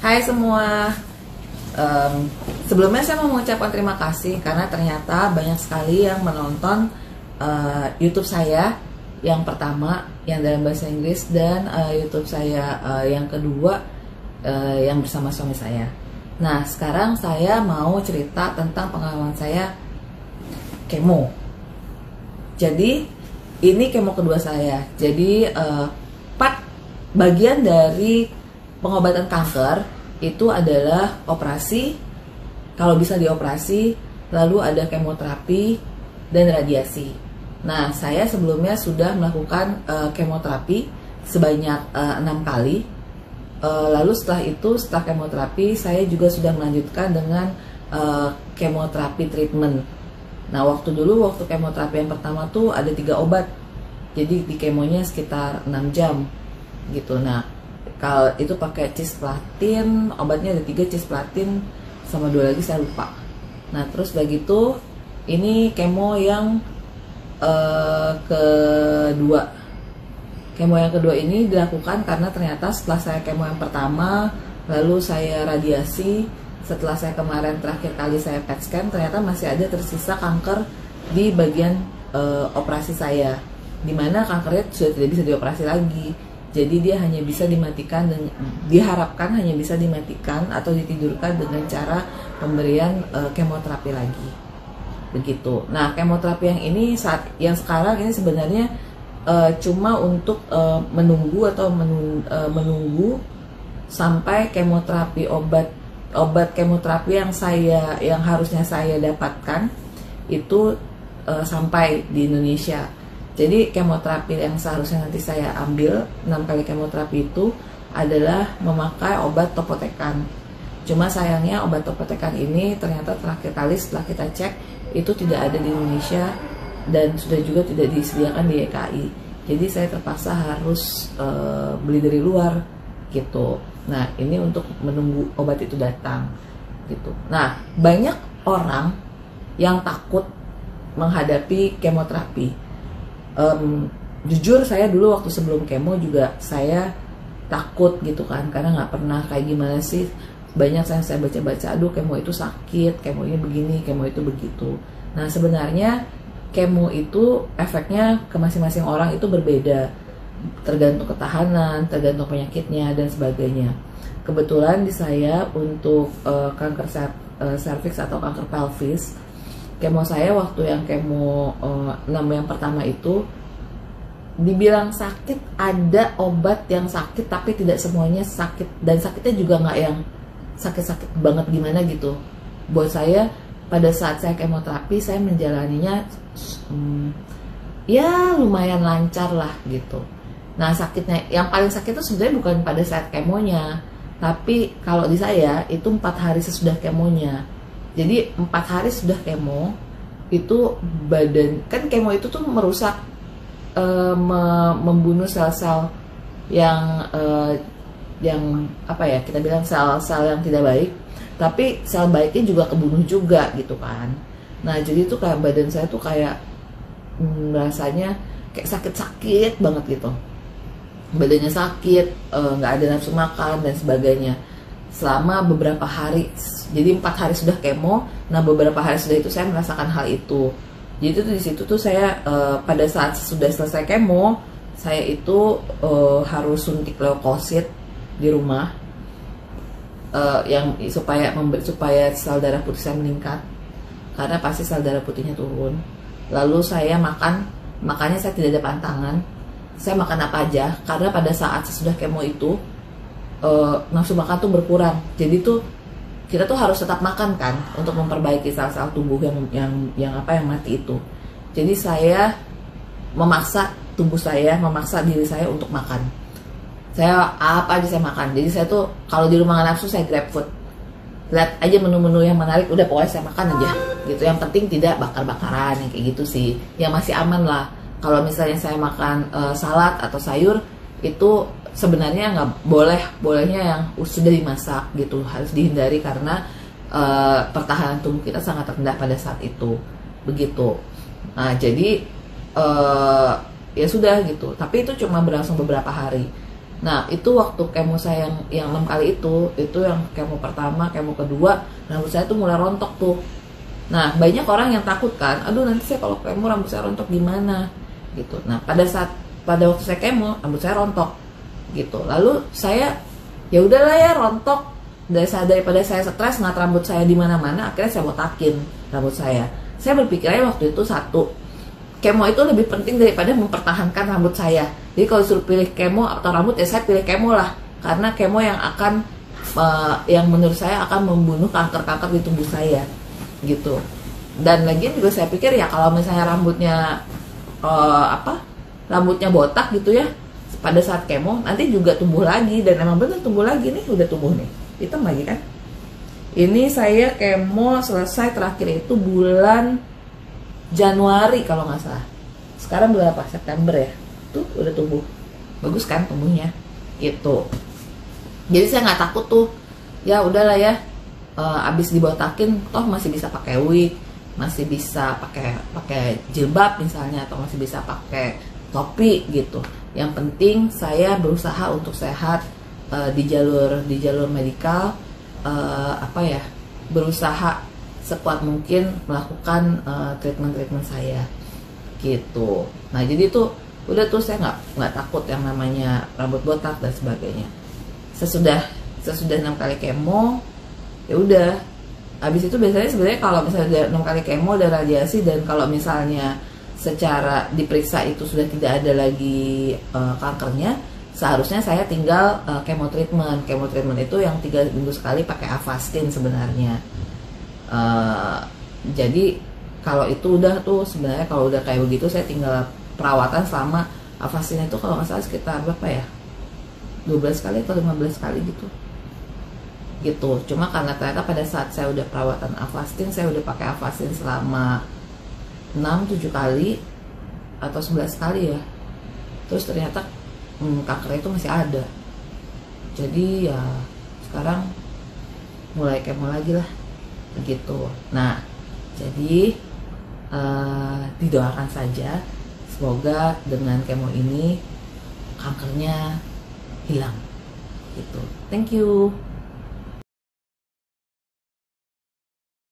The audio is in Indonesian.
Hai semua. Sebelumnya saya mau mengucapkan terima kasih karena ternyata banyak sekali yang menonton YouTube saya yang pertama yang dalam bahasa Inggris dan YouTube saya yang kedua yang bersama suami saya. Nah, sekarang saya mau cerita tentang pengalaman saya kemo. Jadi ini kemo kedua saya. Jadi part bagian dari pengobatan kanker itu adalah operasi, kalau bisa dioperasi, lalu ada kemoterapi dan radiasi. Nah, saya sebelumnya sudah melakukan kemoterapi sebanyak 6 kali. Lalu setelah kemoterapi, saya juga sudah melanjutkan dengan kemoterapi treatment. Nah, waktu kemoterapi yang pertama tuh ada 3 obat, jadi di kemonya sekitar 6 jam gitu. Nah, kalau itu pakai cisplatin, obatnya ada 3, cisplatin sama 2 lagi saya lupa. Nah, terus begitu ini kemo yang kedua. Kemo yang kedua ini dilakukan karena ternyata setelah saya kemo yang pertama, lalu saya radiasi, setelah saya kemarin terakhir kali saya PET scan, ternyata masih ada tersisa kanker di bagian operasi saya, dimana kankernya sudah tidak bisa dioperasi lagi. Jadi dia hanya bisa dimatikan dan diharapkan hanya bisa dimatikan atau ditidurkan dengan cara pemberian kemoterapi lagi. Begitu. Nah, kemoterapi yang sekarang ini sebenarnya cuma untuk menunggu sampai kemoterapi obat kemoterapi yang harusnya saya dapatkan itu sampai di Indonesia. Jadi kemoterapi yang seharusnya nanti saya ambil 6 kali kemoterapi itu adalah memakai obat topotekan. Cuma sayangnya obat topotekan ini ternyata terakhir kali setelah kita cek itu tidak ada di Indonesia dan sudah juga tidak disediakan di DKI. Jadi saya terpaksa harus beli dari luar gitu. Nah, ini untuk menunggu obat itu datang gitu. Nah, banyak orang yang takut menghadapi kemoterapi. Jujur saya dulu waktu sebelum kemo juga saya takut gitu kan, karena nggak pernah kayak gimana sih. Banyak saya baca-baca, aduh kemo itu sakit, kemo ini begini, kemo itu begitu. Nah, sebenarnya kemo itu efeknya ke masing-masing orang itu berbeda, tergantung ketahanan, tergantung penyakitnya dan sebagainya. Kebetulan di saya untuk kanker serviks atau kanker pelvis, kemo saya waktu yang kemo 6 yang pertama itu dibilang sakit, ada obat yang sakit tapi tidak semuanya sakit, dan sakitnya juga nggak yang sakit-sakit banget gimana gitu. Buat saya pada saat saya kemoterapi saya menjalaninya ya lumayan lancar lah gitu. Nah, sakitnya yang paling sakit itu sebenarnya bukan pada saat kemonya, tapi kalau di saya itu 4 hari sesudah kemonya. Jadi 4 hari sudah kemo itu badan, kan kemo itu tuh merusak, membunuh sel-sel yang apa ya, kita bilang sel-sel yang tidak baik, tapi sel baiknya juga kebunuh juga gitu kan. Nah, jadi tuh kayak badan saya tuh kayak rasanya kayak sakit-sakit banget gitu, badannya sakit, nggak ada nafsu makan dan sebagainya selama beberapa hari. Jadi 4 hari sudah kemo, nah beberapa hari sudah itu saya merasakan hal itu. Jadi itu di situ tuh saya pada saat sudah selesai kemo, saya itu harus suntik leukosit di rumah, yang supaya sel darah putih saya meningkat, karena pasti sel darah putihnya turun. Lalu saya makannya saya tidak ada pantangan, saya makan apa aja, karena pada saat sesudah kemo itu nafsu makan tuh berkurang. Jadi tuh kita tuh harus tetap makan kan untuk memperbaiki sel-sel tubuh yang mati itu. Jadi saya memaksa diri saya untuk makan. Saya apa aja saya makan. Jadi saya tuh kalau di rumah nafsu saya grab food. Lihat aja menu-menu yang menarik, udah pokoknya saya makan aja gitu. Yang penting tidak bakar-bakaran yang kayak gitu sih. Yang masih aman lah. Kalau misalnya saya makan salad atau sayur itu sebenarnya nggak bolehnya yang sudah dimasak gitu, harus dihindari karena pertahanan tubuh kita sangat rendah pada saat itu begitu. Nah, jadi ya sudah gitu, tapi itu cuma berlangsung beberapa hari. Nah itu waktu kemo saya yang 6 kali itu yang kemo pertama, kemo kedua, rambut saya tuh mulai rontok tuh. Nah banyak orang yang takut kan, aduh nanti saya kalau kemo rambut saya rontok gimana gitu. Nah pada waktu saya kemo rambut saya rontok gitu. Lalu saya ya udahlah ya rontok, daripada saya stres ngeliat rambut saya di mana-mana, akhirnya saya botakin rambut saya. Saya berpikirnya waktu itu satu, kemo itu lebih penting daripada mempertahankan rambut saya. Jadi kalau disuruh pilih kemo atau rambut ya saya pilih kemo lah, karena kemo yang akan yang menurut saya akan membunuh kanker-kanker di tubuh saya gitu. Dan lagi juga saya pikir ya kalau misalnya rambutnya rambutnya botak gitu ya, pada saat kemo nanti juga tumbuh lagi, dan emang bener tumbuh lagi nih, udah tumbuh nih, hitam lagi kan. Ini saya kemo selesai terakhir itu bulan Januari kalau nggak salah. Sekarang bulan apa? September ya. Tuh udah tumbuh, bagus kan tumbuhnya gitu. Jadi saya nggak takut tuh, ya udahlah ya, abis dibotakin toh masih bisa pakai wig, masih bisa pakai jilbab misalnya, atau masih bisa pakai topi gitu. Yang penting saya berusaha untuk sehat di jalur medikal, berusaha sekuat mungkin melakukan treatment saya gitu. Nah jadi tuh udah tuh saya nggak takut yang namanya rambut botak dan sebagainya. Sesudah 6 kali kemo ya udah, habis itu biasanya sebenarnya kalau misalnya 6 kali kemo dan radiasi, dan kalau misalnya secara diperiksa itu sudah tidak ada lagi kankernya, seharusnya saya tinggal kemo treatment itu yang 3 minggu sekali pakai Avastin sebenarnya. Jadi kalau itu udah tuh sebenarnya, kalau udah kayak begitu saya tinggal perawatan selama Avastin itu kalau nggak salah sekitar berapa ya, 12 kali atau 15 kali gitu. Cuma karena ternyata pada saat saya udah perawatan Avastin, saya udah pakai Avastin selama 6-7 kali atau 11 kali ya, terus ternyata kankernya itu masih ada. Jadi ya sekarang mulai kemo lagi lah begitu. Nah jadi didoakan saja semoga dengan kemo ini kankernya hilang gitu. Thank you.